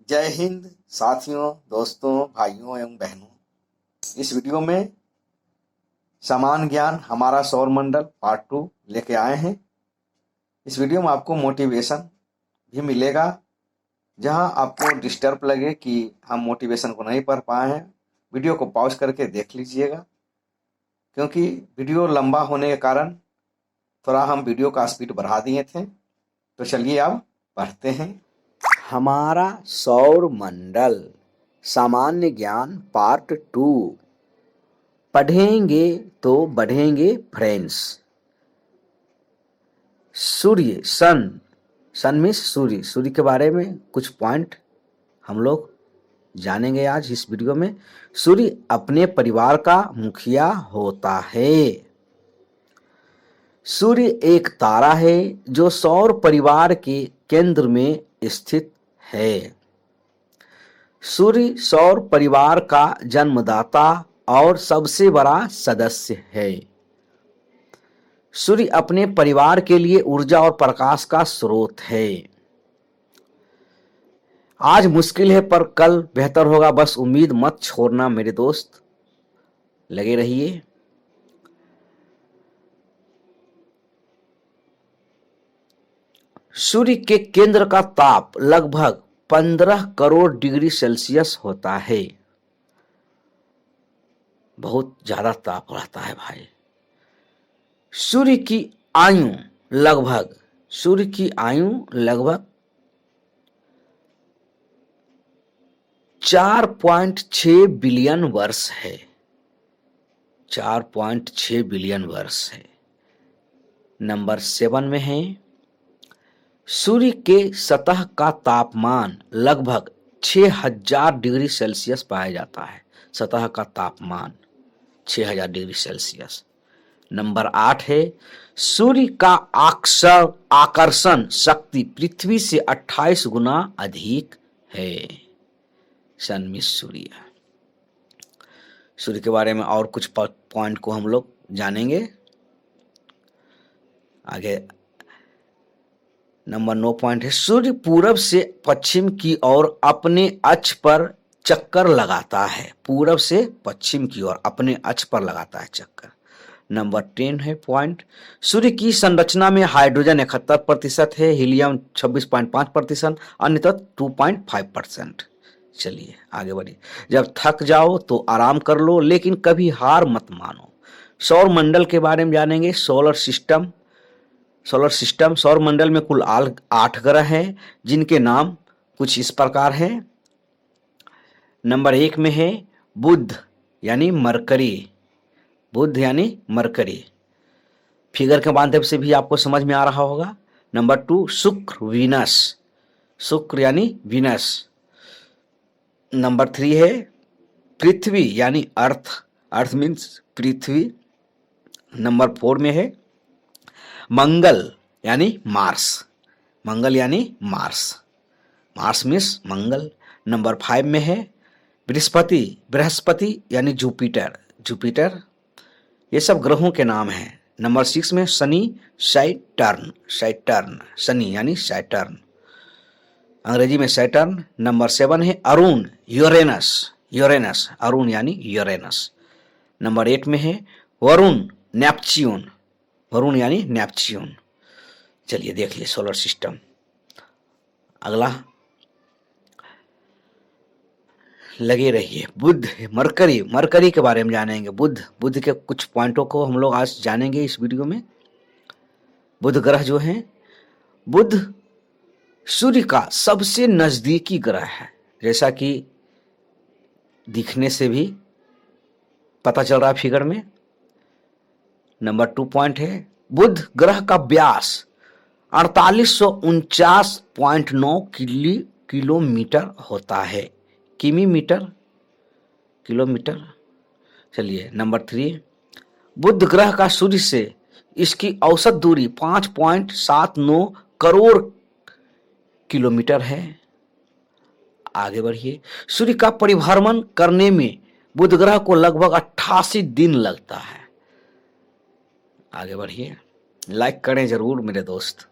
जय हिंद साथियों, दोस्तों, भाइयों एवं बहनों। इस वीडियो में समान ज्ञान हमारा सौरमंडल पार्ट 2 लेके आए हैं। इस वीडियो में आपको मोटिवेशन भी मिलेगा। जहां आपको डिस्टर्ब लगे कि हम मोटिवेशन को नहीं पढ़ पाए हैं, वीडियो को पॉज करके देख लीजिएगा, क्योंकि वीडियो लंबा होने के कारण थोड़ा हम वीडियो का स्पीड बढ़ा दिए थे। तो चलिए अब पढ़ते हैं। हमारा सौर मंडल सामान्य ज्ञान पार्ट 2। पढ़ेंगे तो बढ़ेंगे फ्रेंड्स। सूर्य सन मीन्स सूर्य के बारे में कुछ पॉइंट हम लोग जानेंगे आज इस वीडियो में। सूर्य अपने परिवार का मुखिया होता है। सूर्य एक तारा है जो सौर परिवार के केंद्र में स्थित है। सूर्य सौर परिवार का जन्मदाता और सबसे बड़ा सदस्य है। सूर्य अपने परिवार के लिए ऊर्जा और प्रकाश का स्रोत है। आज मुश्किल है पर कल बेहतर होगा, बस उम्मीद मत छोड़ना मेरे दोस्त, लगे रहिए। सूर्य के केंद्र का ताप लगभग 15 करोड़ डिग्री सेल्सियस होता है। बहुत ज्यादा ताप रहता है भाई। सूर्य की आयु लगभग 4.6 बिलियन वर्ष है। 4.6 बिलियन वर्ष है। नंबर 7 में है, सूर्य के सतह का तापमान लगभग 6000 डिग्री सेल्सियस पाया जाता है। सतह का तापमान 6000 डिग्री सेल्सियस। नंबर 8 है, सूर्य का आकर्षण शक्ति पृथ्वी से 28 गुना अधिक है। सन मिस सूर्य। सूर्य के बारे में और कुछ पॉइंट को हम लोग जानेंगे आगे। नंबर 9 पॉइंट है, सूर्य पूरब से पश्चिम की ओर अपने अक्ष पर चक्कर लगाता है। पूरब से पश्चिम की ओर अपने अक्ष पर लगाता है चक्कर। नंबर 10 है पॉइंट, सूर्य की संरचना में हाइड्रोजन 71% है, हीलियम 26.5%, अन्य तत्व 2.5%। चलिए आगे बढ़िए। जब थक जाओ तो आराम कर लो, लेकिन कभी हार मत मानो। सौर मंडल के बारे में जानेंगे। सोलर सिस्टम सौर मंडल में कुल 8 ग्रह हैं, जिनके नाम कुछ इस प्रकार हैं। नंबर 1 में है बुध यानी मरकरी। फिगर के माध्यम से भी आपको समझ में आ रहा होगा। नंबर 2 शुक्र यानी वीनस। नंबर 3 है पृथ्वी यानी अर्थ मीन्स पृथ्वी। नंबर 4 में है मंगल यानी मार्स मीन्स मंगल। नंबर 5 में है बृहस्पति यानी जुपिटर। ये सब ग्रहों के नाम हैं। नंबर 6 में शनि शनि यानी सैटर्न, अंग्रेजी में सैटर्न। नंबर 7 है अरुण यूरेनस। नंबर 8 में है वरुण यानी नेपच्यून। चलिए देख लिए सोलर सिस्टम। अगला लगे रहिए। बुध मरकरी के बारे में जानेंगे। बुध के कुछ पॉइंटों को हम लोग आज जानेंगे इस वीडियो में। बुध ग्रह जो है, बुध सूर्य का सबसे नजदीकी ग्रह है, जैसा कि दिखने से भी पता चल रहा है फिगर में। नंबर 2 पॉइंट है, बुध ग्रह का व्यास 4849.9 किलोमीटर होता है। किलोमीटर। चलिए नंबर 3, बुध ग्रह का सूर्य से इसकी औसत दूरी 5.79 करोड़ किलोमीटर है। आगे बढ़िए। सूर्य का परिभ्रमण करने में बुध ग्रह को लगभग 88 दिन लगता है। आगे बढ़िए। लाइक करें जरूर मेरे दोस्त,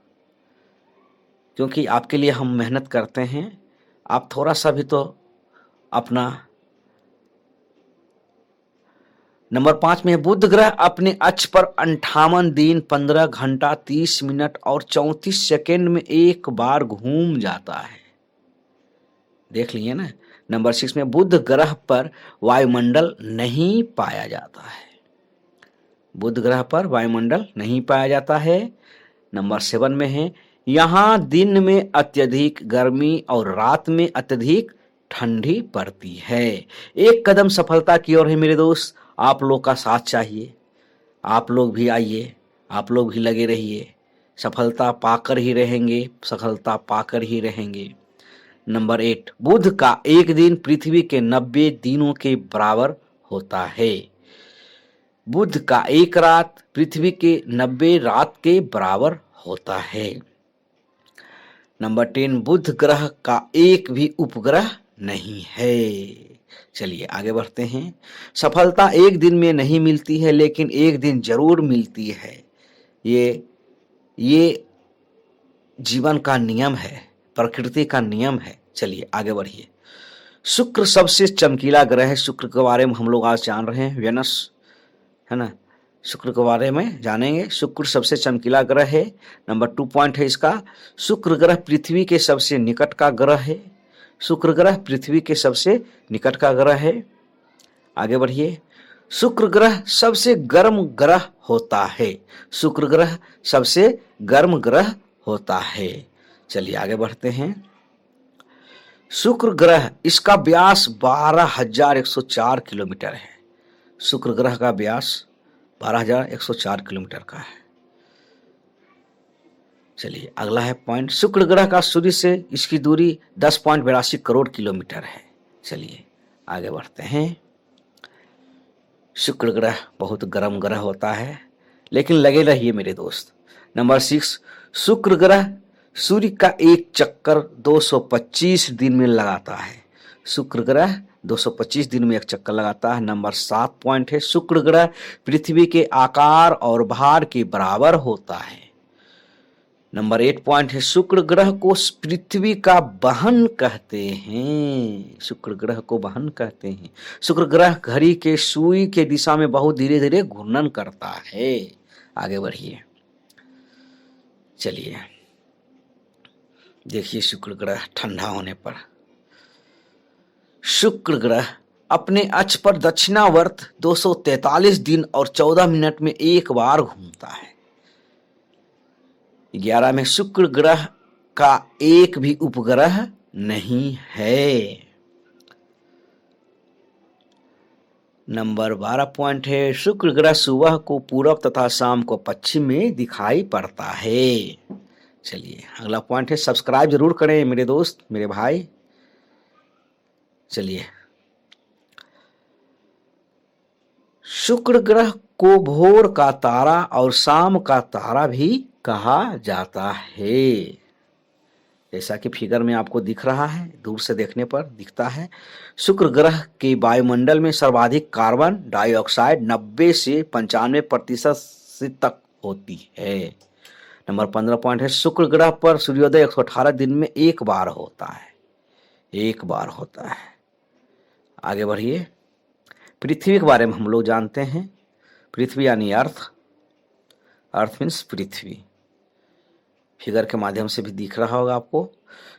क्योंकि आपके लिए हम मेहनत करते हैं आप थोड़ा सा भी तो अपना। नंबर 5 में है बुध ग्रह अपने अक्ष पर 58 दिन 15 घंटा 30 मिनट और 34 सेकेंड में एक बार घूम जाता है। देख लिए ना। नंबर 6 में बुध ग्रह पर वायुमंडल नहीं पाया जाता है। बुध ग्रह पर वायुमंडल नहीं पाया जाता है। नंबर 7 में है यहां दिन में अत्यधिक गर्मी और रात में अत्यधिक ठंडी पड़ती है। एक कदम सफलता की ओर है मेरे दोस्त। आप लोग का साथ चाहिए। आप लोग भी आइए, आप लोग भी लगे रहिए। सफलता पाकर ही रहेंगे, सफलता पाकर ही रहेंगे। नंबर 8 बुध का एक दिन पृथ्वी के 90 दिनों के बराबर होता है। बुध का एक रात पृथ्वी के 90 रात के बराबर होता है। नंबर 10 बुध ग्रह का एक भी उपग्रह नहीं है। चलिए आगे बढ़ते हैं। सफलता एक दिन में नहीं मिलती है लेकिन एक दिन जरूर मिलती है। ये जीवन का नियम है, प्रकृति का नियम है। चलिए आगे बढ़िए। शुक्र सबसे चमकीला ग्रह है। शुक्र के बारे में हम लोग आज जान रहे हैं। वेनस है ना, शुक्र के बारे में जानेंगे। शुक्र सबसे चमकीला ग्रह है। नंबर 2 पॉइंट है इसका, शुक्र ग्रह पृथ्वी के सबसे निकट का ग्रह है। शुक्र ग्रह पृथ्वी के सबसे निकट का ग्रह है। आगे बढ़िए। शुक्र ग्रह सबसे गर्म ग्रह होता है। शुक्र ग्रह सबसे गर्म ग्रह होता है। चलिए आगे बढ़ते हैं। शुक्र ग्रह इसका व्यास 12,104 किलोमीटर है। शुक्र ग्रह का व्यास 12,104 किलोमीटर का है। चलिए अगला है पॉइंट, शुक्र ग्रह का सूर्य से इसकी दूरी 10.82 करोड़ किलोमीटर है। चलिए आगे बढ़ते हैं। शुक्र ग्रह बहुत गर्म ग्रह होता है, लेकिन लगे रहिए मेरे दोस्त। नंबर 6 शुक्र ग्रह सूर्य का एक चक्कर 225 दिन में लगाता है। शुक्र ग्रह 225 दिन में एक चक्कर लगाता है। नंबर 7 पॉइंट है, शुक्र ग्रह पृथ्वी के आकार और भार के बराबर होता है। नंबर 8 पॉइंट है, शुक्र ग्रह को पृथ्वी का वाहन कहते हैं। शुक्र ग्रह को वाहन कहते हैं। शुक्र ग्रह घड़ी के सुई के दिशा में बहुत धीरे धीरे घूर्णन करता है। आगे बढ़िए। चलिए देखिए शुक्र ग्रह ठंडा होने पर शुक्र ग्रह अपने अक्ष पर दक्षिणावर्त 243 दिन और 14 मिनट में एक बार घूमता है। 11 में शुक्र ग्रह का एक भी उपग्रह नहीं है। नंबर 12 पॉइंट है, शुक्र ग्रह सुबह को पूरब तथा शाम को पश्चिम में दिखाई पड़ता है। चलिए अगला पॉइंट है, सब्सक्राइब जरूर करें मेरे दोस्त, मेरे भाई। चलिए शुक्र ग्रह को भोर का तारा और शाम का तारा भी कहा जाता है। जैसा कि फिगर में आपको दिख रहा है, दूर से देखने पर दिखता है। शुक्र ग्रह के वायुमंडल में सर्वाधिक कार्बन डाइऑक्साइड 90 से 95% तक होती है। नंबर 15 पॉइंट है, शुक्र ग्रह पर सूर्योदय 118 दिन में एक बार होता है। एक बार होता है। आगे बढ़िए। पृथ्वी के बारे में हम लोग जानते हैं। पृथ्वी यानी अर्थ, अर्थ मीन्स पृथ्वी। फिगर के माध्यम से भी दिख रहा होगा आपको।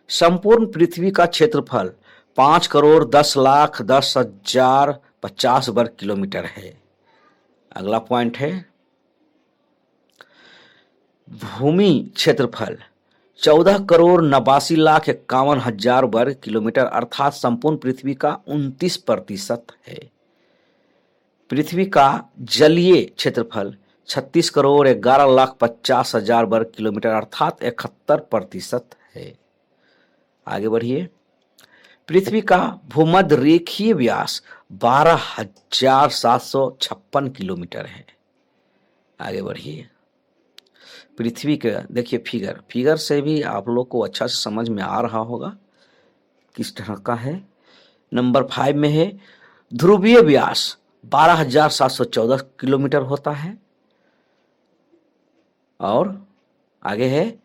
संपूर्ण पृथ्वी का क्षेत्रफल 5,10,10,10,50 वर्ग किलोमीटर है। अगला पॉइंट है, भूमि क्षेत्रफल 14,89,51,000 वर्ग किलोमीटर अर्थात संपूर्ण पृथ्वी का 29% है। पृथ्वी का जलीय क्षेत्रफल 36,11,50,000 वर्ग किलोमीटर अर्थात 71% है। आगे बढ़िए। पृथ्वी का भूमध्य रेखीय व्यास 12,756 किलोमीटर है। आगे बढ़िए। पृथ्वी का देखिए फिगर से भी आप लोग को अच्छा से समझ में आ रहा होगा किस तरह का है। नंबर 5 में है, ध्रुवीय व्यास 12,714 किलोमीटर होता है। और आगे है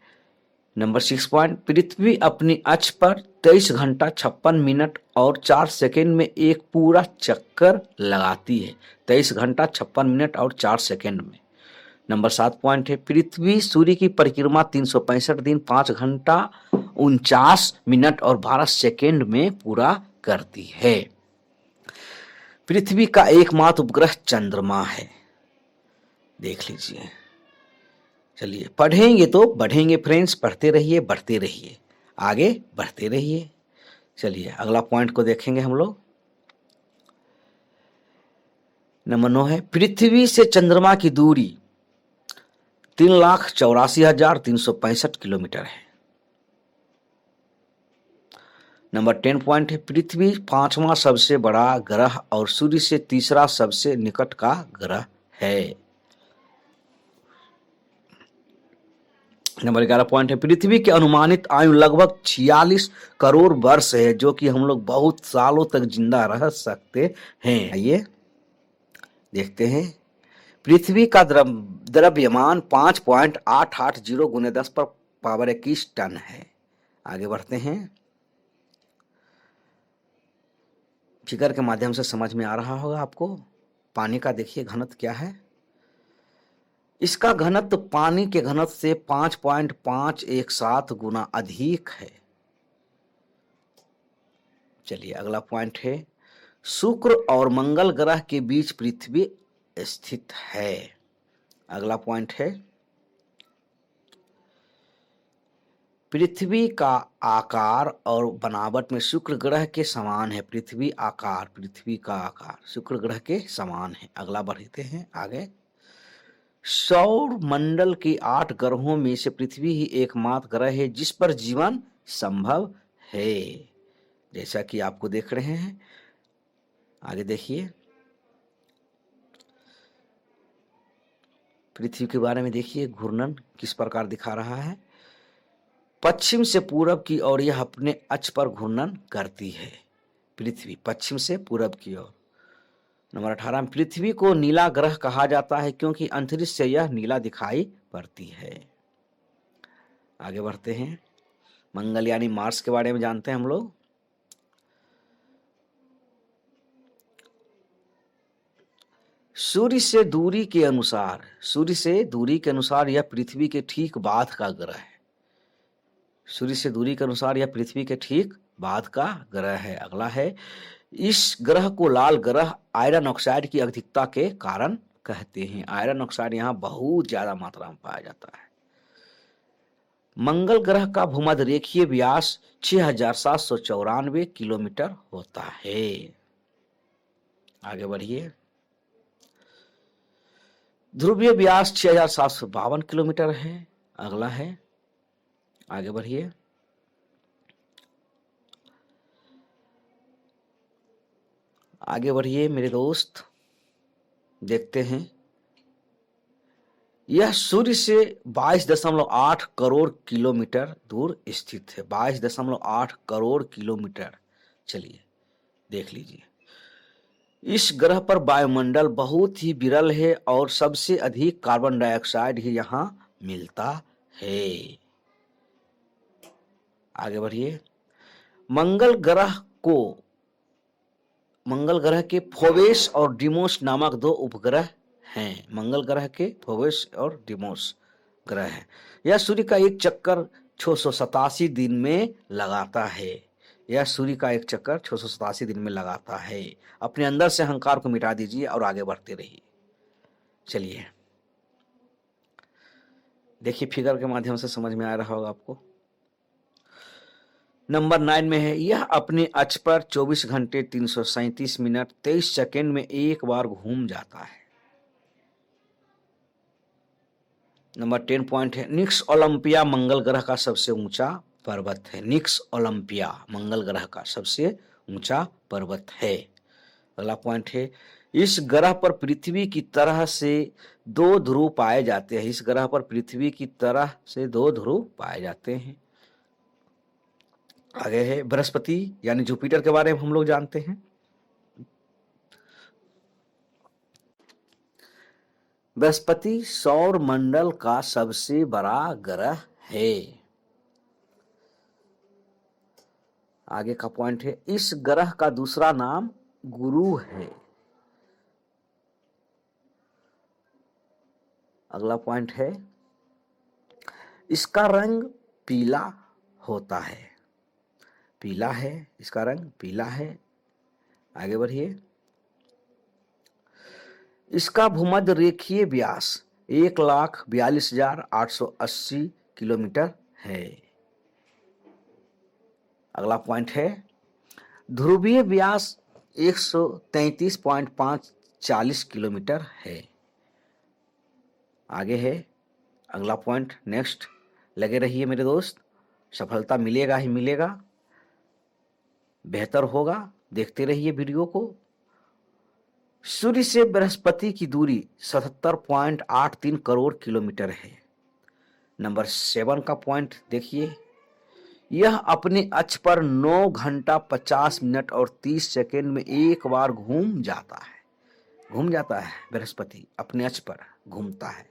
नंबर 6 पॉइंट, पृथ्वी अपनी अक्ष पर 23 घंटा 56 मिनट और 4 सेकंड में एक पूरा चक्कर लगाती है। 23 घंटा 56 मिनट और 4 सेकंड में। नंबर 7 पॉइंट है, पृथ्वी सूर्य की परिक्रमा 365 दिन 5 घंटा 49 मिनट और 12 सेकंड में पूरा करती है। पृथ्वी का एकमात्र उपग्रह चंद्रमा है। देख लीजिए। चलिए, पढ़ेंगे तो बढ़ेंगे फ्रेंड्स, पढ़ते रहिए, बढ़ते रहिए, आगे बढ़ते रहिए। चलिए अगला पॉइंट को देखेंगे हम लोग। नंबर 9 है, पृथ्वी से चंद्रमा की दूरी 3,84,365 किलोमीटर है। नंबर 10 पॉइंट है, पृथ्वी 5वां सबसे बड़ा ग्रह और सूर्य से तीसरा सबसे निकट का ग्रह है। नंबर 11 पॉइंट है, पृथ्वी की अनुमानित आयु लगभग 46 करोड़ वर्ष है, जो कि हम लोग बहुत सालों तक जिंदा रह सकते हैं। आइए देखते हैं। पृथ्वी का द्रव्यमान 5.880 × 10⁻21 टन है। आगे बढ़ते हैं। फिगर के माध्यम से समझ में आ रहा होगा आपको। पानी का देखिए घनत्व क्या है। इसका घनत्व पानी के घनत्व से 5.517 गुना अधिक है। चलिए अगला पॉइंट है, शुक्र और मंगल ग्रह के बीच पृथ्वी स्थित है। अगला पॉइंट है, पृथ्वी का आकार और बनावट में शुक्र ग्रह के समान है। पृथ्वी का आकार शुक्र ग्रह के समान है। अगला बढ़ते हैं आगे। सौर मंडल के 8 ग्रहों में से पृथ्वी ही एकमात्र ग्रह है जिस पर जीवन संभव है, जैसा कि आपको देख रहे हैं। आगे देखिए, पृथ्वी के बारे में देखिए घूर्णन किस प्रकार दिखा रहा है। पश्चिम से पूरब की ओर यह अपने अक्ष पर घूर्णन करती है। पृथ्वी पश्चिम से पूरब की ओर। नंबर 18, पृथ्वी को नीला ग्रह कहा जाता है क्योंकि अंतरिक्ष से यह नीला दिखाई पड़ती है। आगे बढ़ते हैं। मंगल यानी मार्स के बारे में जानते हैं हम लोग। सूर्य से दूरी के अनुसार यह पृथ्वी के ठीक बाद का ग्रह है। सूर्य से दूरी के अनुसार यह पृथ्वी के ठीक बाद का ग्रह है। अगला है, इस ग्रह को लाल ग्रह आयरन ऑक्साइड की अधिकता के कारण कहते हैं। आयरन ऑक्साइड यहाँ बहुत ज्यादा मात्रा में पाया जाता है। मंगल ग्रह का भूमध्य रेखीय व्यास 6,794 किलोमीटर होता है। आगे बढ़िए। ध्रुवीय व्यास 6,752 किलोमीटर है। अगला है, आगे बढ़िए। आगे बढ़िए मेरे दोस्त, देखते हैं। यह सूर्य से 22.8 करोड़ किलोमीटर दूर स्थित है। 22.8 करोड़ किलोमीटर। चलिए देख लीजिए। इस ग्रह पर वायुमंडल बहुत ही विरल है और सबसे अधिक कार्बन डाइऑक्साइड ही यहाँ मिलता है। आगे बढ़िए। मंगल ग्रह के फोबेस और डिमोस नामक 2 उपग्रह हैं। मंगल ग्रह के फोबेस और डिमोस ग्रह है। यह सूर्य का एक चक्कर 687 दिन में लगाता है। यह सूर्य का एक चक्कर 687 दिन में लगाता है। अपने अंदर से अहंकार को मिटा दीजिए और आगे बढ़ते रहिए। चलिए देखिए, फिगर के माध्यम से समझ में आ रहा होगा आपको। नंबर 9 में है, यह अपने अक्ष पर 24 घंटे 337 मिनट 23 सेकंड में एक बार घूम जाता है। नंबर 10 पॉइंट है, निक्स ओलंपिया मंगल ग्रह का सबसे ऊंचा पर्वत है। निक्स ओलंपिया मंगल ग्रह का सबसे ऊंचा पर्वत है। अगला पॉइंट है, इस ग्रह पर पृथ्वी की तरह से 2 ध्रुव पाए जाते हैं। इस ग्रह पर पृथ्वी की तरह से 2 ध्रुव पाए जाते हैं। आगे है, बृहस्पति यानी जुपिटर के बारे में हम लोग जानते हैं। बृहस्पति सौर मंडल का सबसे बड़ा ग्रह है। आगे का पॉइंट है इस ग्रह का दूसरा नाम गुरु है। अगला पॉइंट है इसका रंग पीला होता है। पीला है, इसका रंग पीला है। आगे बढ़िए। इसका भूमध्य रेखीय व्यास 1,42,880 किलोमीटर है। अगला पॉइंट है ध्रुवीय व्यास 133.540 किलोमीटर है। आगे है अगला पॉइंट, नेक्स्ट। लगे रहिए मेरे दोस्त, सफलता मिलेगा ही मिलेगा, बेहतर होगा, देखते रहिए वीडियो को। सूर्य से बृहस्पति की दूरी 77.83 करोड़ किलोमीटर है। नंबर 7 का पॉइंट देखिए, यह अपने अक्ष पर 9 घंटा 50 मिनट और 30 सेकेंड में एक बार घूम जाता है। घूम जाता है बृहस्पति, अपने अक्ष पर घूमता है।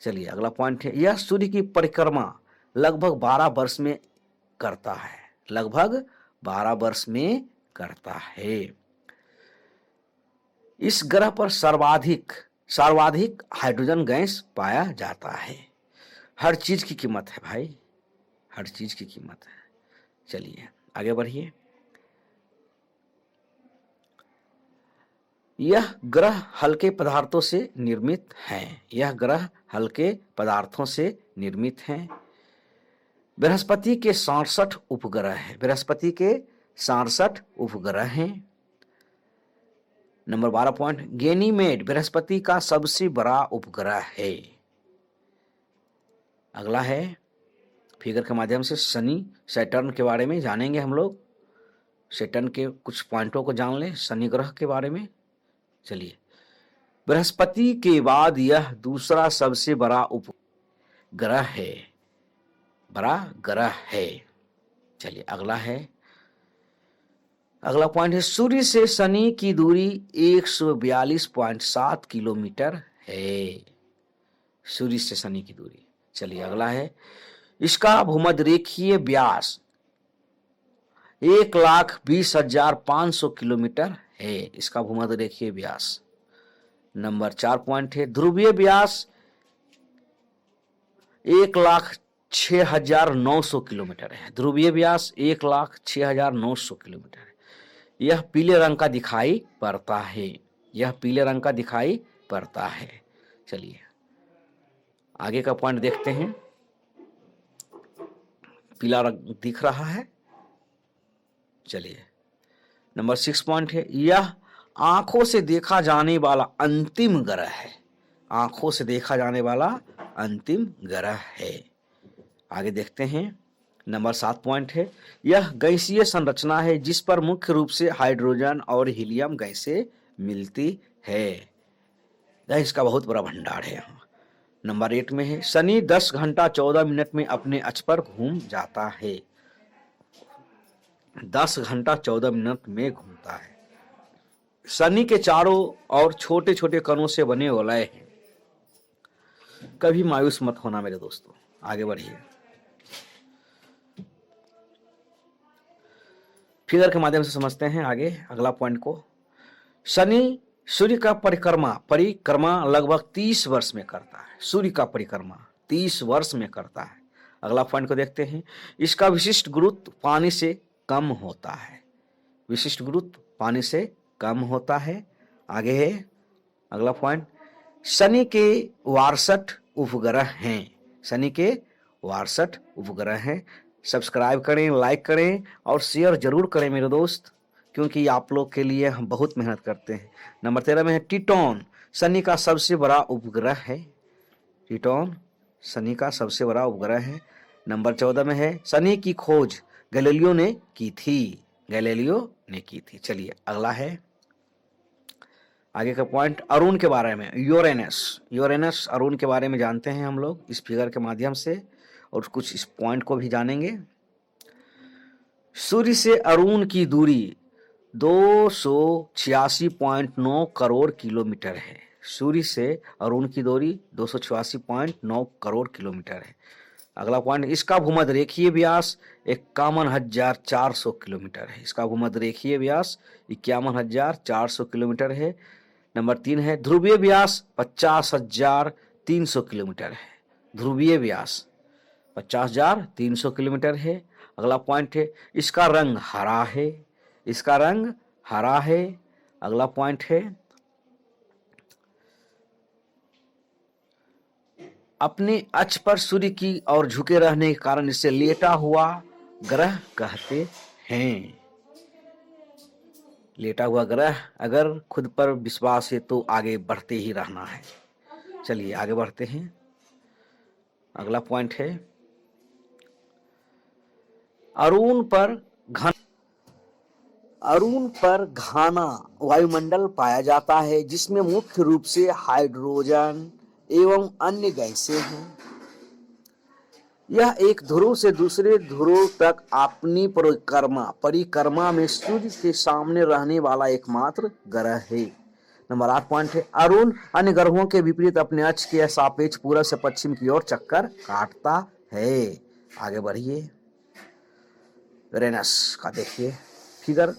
चलिए अगला पॉइंट है यह सूर्य की परिक्रमा लगभग 12 वर्ष में करता है। लगभग 12 वर्ष में करता है। इस ग्रह पर सर्वाधिक हाइड्रोजन गैस पाया जाता है। हर चीज की कीमत है भाई, हर चीज की कीमत है। चलिए आगे बढ़िए। यह ग्रह हल्के पदार्थों से निर्मित है। यह ग्रह हल्के पदार्थों से निर्मित है। बृहस्पति के 67 उपग्रह हैं। बृहस्पति के 67 उपग्रह हैं। नंबर 12 पॉइंट, गैनीमेड बृहस्पति का सबसे बड़ा उपग्रह है। अगला है फिगर के माध्यम से शनि सैटर्न के बारे में जानेंगे हम लोग। सैटर्न के कुछ पॉइंटों को जान लें शनि ग्रह के बारे में। चलिए, बृहस्पति के बाद यह दूसरा सबसे बड़ा उपग्रह है, बड़ा ग्रह है। चलिए अगला है, अगला पॉइंट है सूर्य से शनि की दूरी 142.7 किलोमीटर है। सूर्य से शनि की दूरी। चलिए अगला है, इसका भूमध्य रेखीय व्यास 1,20,500 किलोमीटर है। इसका भूमध्य रेखीय व्यास। नंबर 4 पॉइंट है, ध्रुवीय व्यास 1,06,900 किलोमीटर है। ध्रुवीय व्यास 1,06,900 किलोमीटर है। यह पीले रंग का दिखाई पड़ता है। यह पीले रंग का दिखाई पड़ता है। चलिए आगे का पॉइंट देखते हैं। पीला रंग दिख रहा है। चलिए नंबर 6 पॉइंट है, यह आंखों से देखा जाने वाला अंतिम ग्रह है। आंखों से देखा जाने वाला अंतिम ग्रह है। आगे देखते हैं। नंबर 7 पॉइंट है, यह गैसीय संरचना है जिस पर मुख्य रूप से हाइड्रोजन और हीलियम गैसें मिलती है। गैस का बहुत बड़ा भंडार है यहाँ। नंबर 8 में है, शनि 10 घंटा 14 मिनट में अपने अक्ष पर घूम जाता है। 10 घंटा 14 मिनट में घूमता है। शनि के चारों ओर छोटे छोटे कणों से बने वलय हैं। कभी मायूस मत होना मेरे दोस्तों, आगे बढ़िए। फिगर के माध्यम से समझते हैं आगे अगला पॉइंट को। शनि सूर्य का परिक्रमा लगभग 30 वर्ष में करता है। सूर्य का परिक्रमा 30 वर्ष में करता है। अगला पॉइंट को देखते हैं, इसका विशिष्ट गुरुत्व पानी से कम होता है। विशिष्ट गुरुत्व पानी से कम होता है। आगे है अगला पॉइंट, शनि के 62 उपग्रह हैं। शनि के 62 उपग्रह हैं। सब्सक्राइब करें, लाइक करें और शेयर जरूर करें मेरे दोस्त, क्योंकि आप लोग के लिए हम बहुत मेहनत करते हैं। नंबर 13 में है, टिटॉन शनि का सबसे बड़ा उपग्रह है। टिटॉन शनि का सबसे बड़ा उपग्रह है। नंबर 14 में है, शनि की खोज गैलीलियो ने की थी। गैलीलियो ने की थी। चलिए अगला है आगे का पॉइंट, अरुण के बारे में। यूरेनस अरुण के बारे में जानते हैं हम लोग इस फिगर के माध्यम से, और कुछ इस पॉइंट को भी जानेंगे। सूर्य से अरुण की दूरी 286.9 करोड़ किलोमीटर है। सूर्य से अरुण की दूरी 286.9 करोड़ किलोमीटर है। अगला पॉइंट, इसका भूमध्य रेखीय व्यास 51,400 किलोमीटर है। इसका भूमध्य रेखीय व्यास 51,400 किलोमीटर है। नंबर 3 है ध्रुवीय व्यास 50,300 किलोमीटर है। ध्रुवीय व्यास 50,300 किलोमीटर है। अगला पॉइंट है इसका रंग हरा है। इसका रंग हरा है। अगला पॉइंट है अपने अक्ष पर सूर्य की ओर झुके रहने के कारण इसे लेटा हुआ ग्रह कहते हैं। लेटा हुआ ग्रह, अगर खुद पर विश्वास है तो आगे बढ़ते ही रहना है। चलिए आगे बढ़ते हैं। अगला पॉइंट है अरुण पर घना वायुमंडल पाया जाता है जिसमें मुख्य रूप से हाइड्रोजन एवं अन्य गैसें हैं। यह एक ध्रुव से दूसरे ध्रुव तक अपनी परिक्रमा में सूर्य के सामने रहने वाला एकमात्र ग्रह है। नंबर 8 पॉइंट है अरुण अन्य ग्रहों के विपरीत अपने अक्ष के सापेक्ष पूर्व से पश्चिम की ओर चक्कर काटता है। आगे बढ़िए। यूरेनस का देखिए फिगर,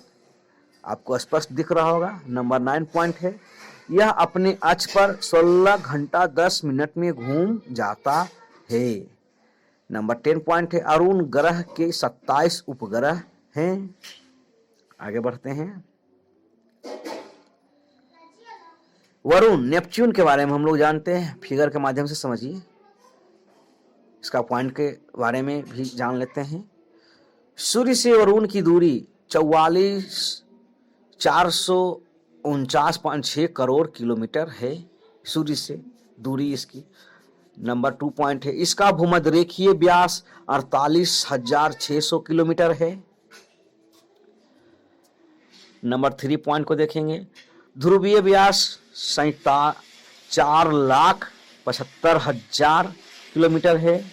आपको स्पष्ट दिख रहा होगा। नंबर 9 पॉइंट है यह अपने अक्ष पर 16 घंटा 10 मिनट में घूम जाता है। नंबर 10 पॉइंट है अरुण ग्रह के 27 उपग्रह हैं। आगे बढ़ते हैं। वरुण नेपच्यून के बारे में हम लोग जानते हैं, फिगर के माध्यम से समझिए। इसका पॉइंट के बारे में भी जान लेते हैं। सूर्य से वरुण की दूरी 44,449.6 करोड़ किलोमीटर है। सूर्य से दूरी इसकी। नंबर 2 पॉइंट है इसका भूमध्य रेखीय व्यास 48,600 किलोमीटर है। नंबर 3 पॉइंट को देखेंगे। ध्रुवीय व्यास 4,75,000 किलोमीटर है।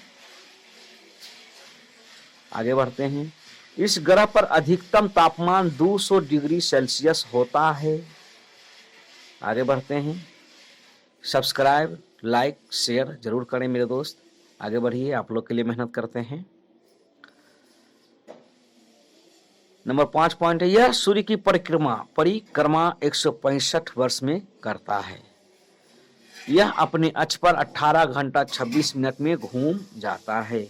आगे बढ़ते हैं। इस ग्रह पर अधिकतम तापमान 200 डिग्री सेल्सियस होता है। आगे बढ़ते हैं। सब्सक्राइब, लाइक, शेयर जरूर करें मेरे दोस्त। आगे बढ़िए, आप लोग के लिए मेहनत करते हैं। नंबर 5 पॉइंट है यह सूर्य की परिक्रमा 165 वर्ष में करता है। यह अपने अक्ष पर 18 घंटा 26 मिनट में घूम जाता है।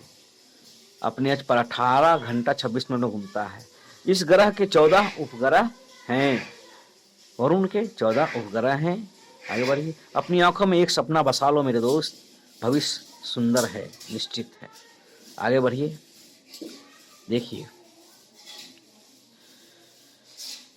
अपने अक्ष पर 18 घंटा 26 मिनट में घूमता है। इस ग्रह के 14 उपग्रह हैं। वरुण के 14 उपग्रह हैं। आगे बढ़िए। अपनी आंखों में एक सपना बसा लो मेरे दोस्त, भविष्य सुंदर है, निश्चित है। आगे बढ़िए, देखिए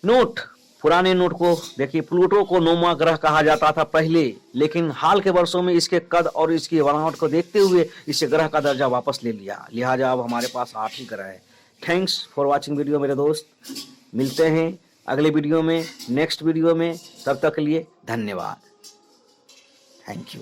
नोट, पुराने नोट को देखिए। प्लूटो को 9वां ग्रह कहा जाता था पहले, लेकिन हाल के वर्षों में इसके कद और इसकी बनावट को देखते हुए इसे ग्रह का दर्जा वापस ले लिया। लिहाजा अब हमारे पास 8 ही ग्रह है। थैंक्स फॉर वॉचिंग वीडियो मेरे दोस्त। मिलते हैं अगले वीडियो में, नेक्स्ट वीडियो में। तब तक के लिए धन्यवाद। Thank you.